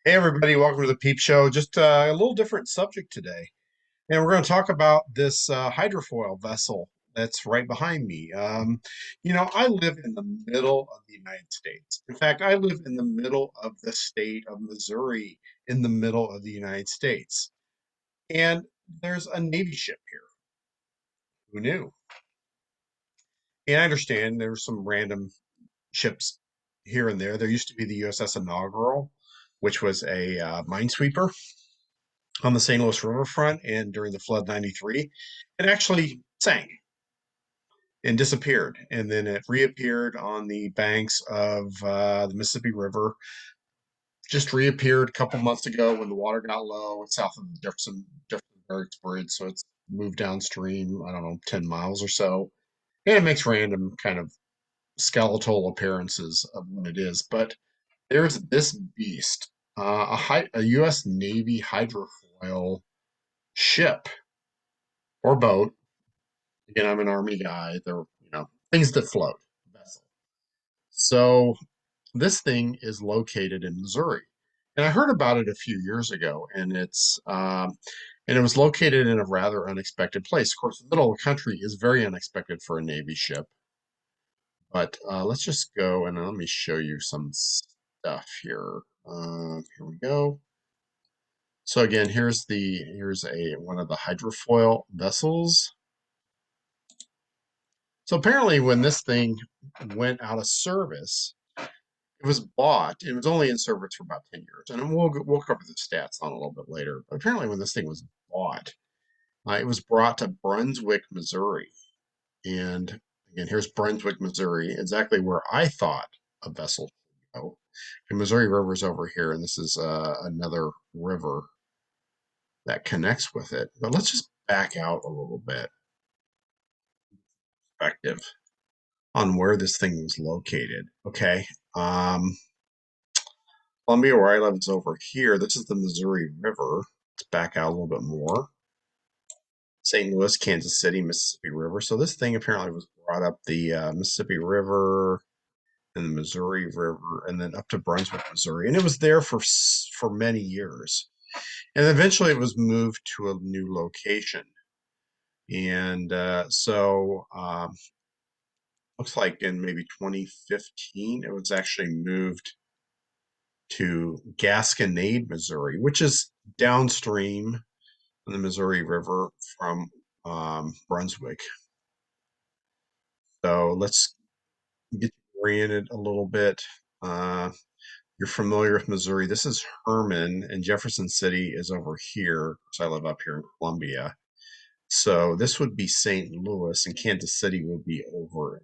Hey everybody, welcome to the Peep Show. Just a little different subject today. And we're going to talk about this hydrofoil vessel that's right behind me. I live in the middle of the United States. In fact, I live in the middle of the state of Missouri, in the middle of the United States. And there's a Navy ship here. Who knew? And I understand there's some random ships here and there. There used to be the USS Inaugural, which was a minesweeper on the St. Louis riverfront, and during the flood 93 it actually sank and disappeared, and then it reappeared on the banks of the Mississippi River. Just reappeared a couple months ago when the water got low. It's south of the Jeffersonburg Bridge, so it's moved downstream, I don't know, 10 miles or so, and it makes random kind of skeletal appearances of when it is. But there's this beast, a U.S. Navy hydrofoil ship or boat. Again, I'm an Army guy. They're, things that float, vessel. So this thing is located in Missouri. And I heard about it a few years ago, and it was located in a rather unexpected place. Of course, the middle of the country is very unexpected for a Navy ship. But let's just go and let me show you some stuff here. Here we go. So again, here's a one of the hydrofoil vessels. So apparently, when this thing went out of service, it was bought. It was only in service for about 10 years, and we'll cover the stats on a little bit later. But apparently, when this thing was bought, it was brought to Brunswick, Missouri, and again, here's Brunswick, Missouri, exactly where I thought a vessel should go. The Missouri River is over here, and this is another river that connects with it. But let's just back out a little bit. Perspective on where this thing was located. Okay. Um, Columbia, where I live, is over here. This is the Missouri River. Let's back out a little bit more. St. Louis, Kansas City, Mississippi River. So this thing apparently was brought up the Mississippi River and the Missouri River, and then up to Brunswick, Missouri, and it was there for many years. And eventually, it was moved to a new location. And looks like in maybe 2015, it was actually moved to Gasconade, Missouri, which is downstream on the Missouri River from Brunswick. So let's get oriented a little bit. Uh, you're familiar with Missouri. This is Herman, and Jefferson City is over here. So I live up here in Columbia. So this would be St. Louis, and Kansas City would be over.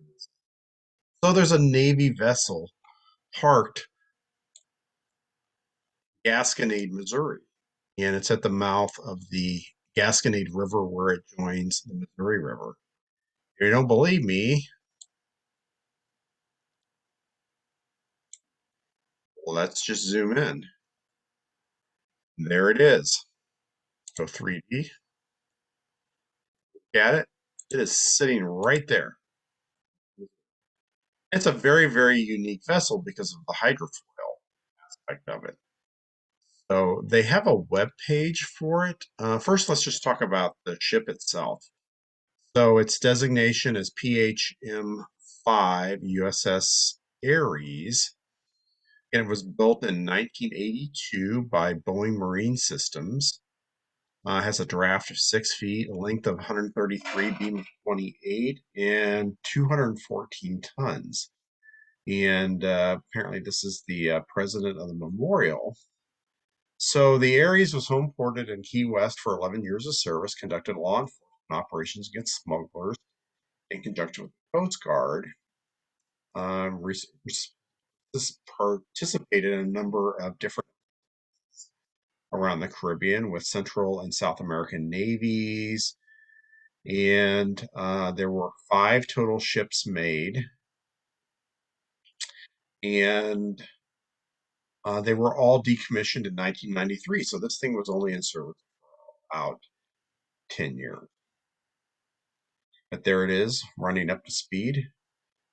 So there's a Navy vessel parked Gasconade, Missouri, and it's at the mouth of the Gasconade River where it joins the Missouri River. If you don't believe me, let's just zoom in. There it is. Go 3D. Look at it. It is sitting right there. It's a very, very unique vessel because of the hydrofoil aspect of it. So they have a web page for it. First, let's just talk about the ship itself. So its designation is PHM-5 USS Aries, and it was built in 1982 by Boeing Marine Systems. Has a draft of 6 feet, a length of 133, beam of 28, and 214 tons. And apparently, this is the president of the memorial. So the Aries was home ported in Key West for 11 years of service, conducted law enforcement operations against smugglers in conjunction with the Coast Guard. This participated in a number of different around the Caribbean with Central and South American navies, and there were 5 total ships made, and they were all decommissioned in 1993. So this thing was only in service for about 10 years. But there it is, running up to speed.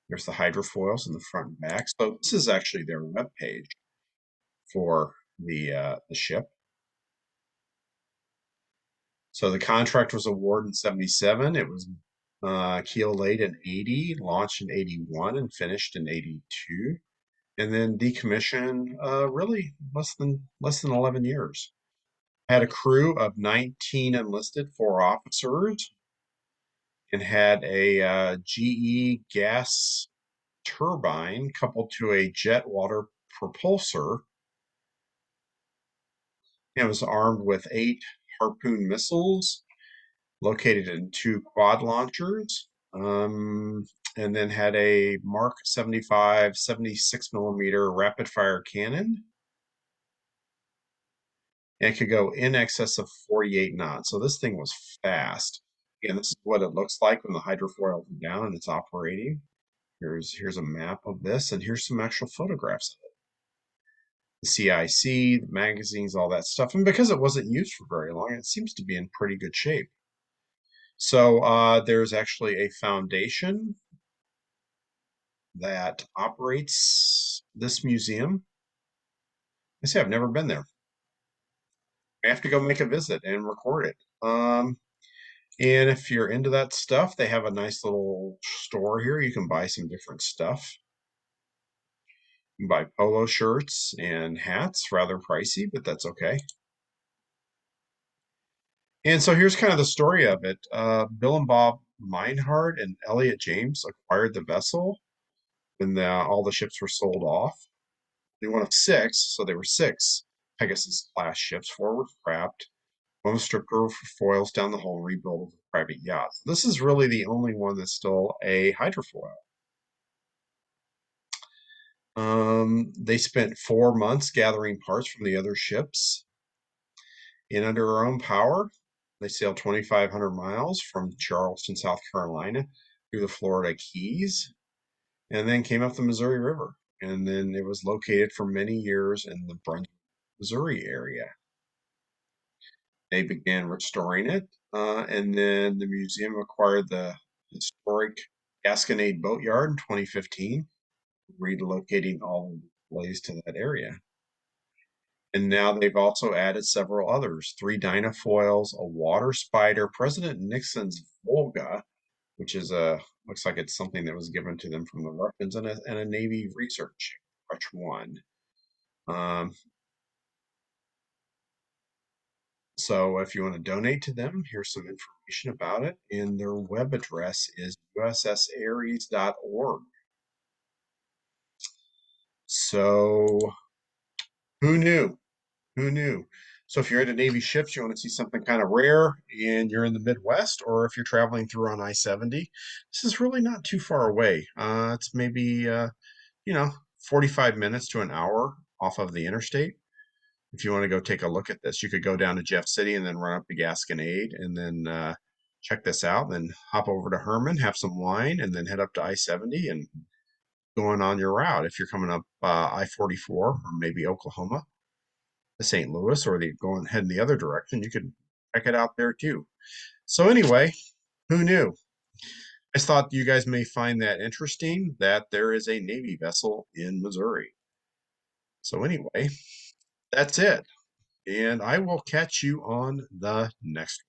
There's the hydrofoils in the front and back. So this is actually their web page for the ship. So the contract was awarded in 77. It was keel laid in 80, launched in 81, and finished in 82, and then decommissioned really less than 11 years. Had a crew of 19 enlisted, 4 officers, and had a GE gas turbine coupled to a jet water propulsor. It was armed with 8 Harpoon missiles located in 2 quad launchers, and then had a Mark 75 76 millimeter rapid fire cannon. And it could go in excess of 48 knots. So this thing was fast. And this is what it looks like when the hydrofoil is down and it's operating. Here's a map of this, and here's some actual photographs of it. The CIC, the magazines, all that stuff. And because it wasn't used for very long, it seems to be in pretty good shape. So there's actually a foundation that operates this museum. I say I've never been there. I have to go make a visit and record it. And if you're into that stuff, they have a nice little store here. You can buy some different stuff. You can buy polo shirts and hats, rather pricey, but that's okay. And so here's kind of the story of it. Bill and Bob Meinhardt and Elliot James acquired the vessel when all the ships were sold off. They one of 6, so they were 6 Pegasus class ships, 4 were scrapped. One was stripped over for foils down the hull and rebuilt as a private yacht. So this is really the only one that's still a hydrofoil. They spent 4 months gathering parts from the other ships. And under their own power, they sailed 2,500 miles from Charleston, South Carolina, through the Florida Keys, and then came up the Missouri River. And then it was located for many years in the Brunswick, Missouri area. They began restoring it, and then the museum acquired the historic Gasconade Boatyard in 2015, relocating all the displays to that area. And now they've also added several others, 3 dynafoils, a water spider, President Nixon's Volga, which is looks like it's something that was given to them from the Russians, and a Navy research, Rush 1. So if you want to donate to them, here's some information about it. And their web address is ussaries.org. So who knew? Who knew? So if you're into Navy ships, you want to see something kind of rare, and you're in the Midwest, or if you're traveling through on I-70, this is really not too far away. It's maybe 45 minutes to an hour off of the interstate. If you want to go take a look at this, you could go down to Jeff City and then run up to Gasconade and then check this out. Then hop over to Herman, have some wine, and then head up to I-70 and going on your route. If you're coming up I-44 or maybe Oklahoma to St. Louis, or going heading the other direction, you could check it out there too. So anyway, who knew? I just thought you guys may find that interesting that there is a Navy vessel in Missouri. So anyway, that's it. And I will catch you on the next one.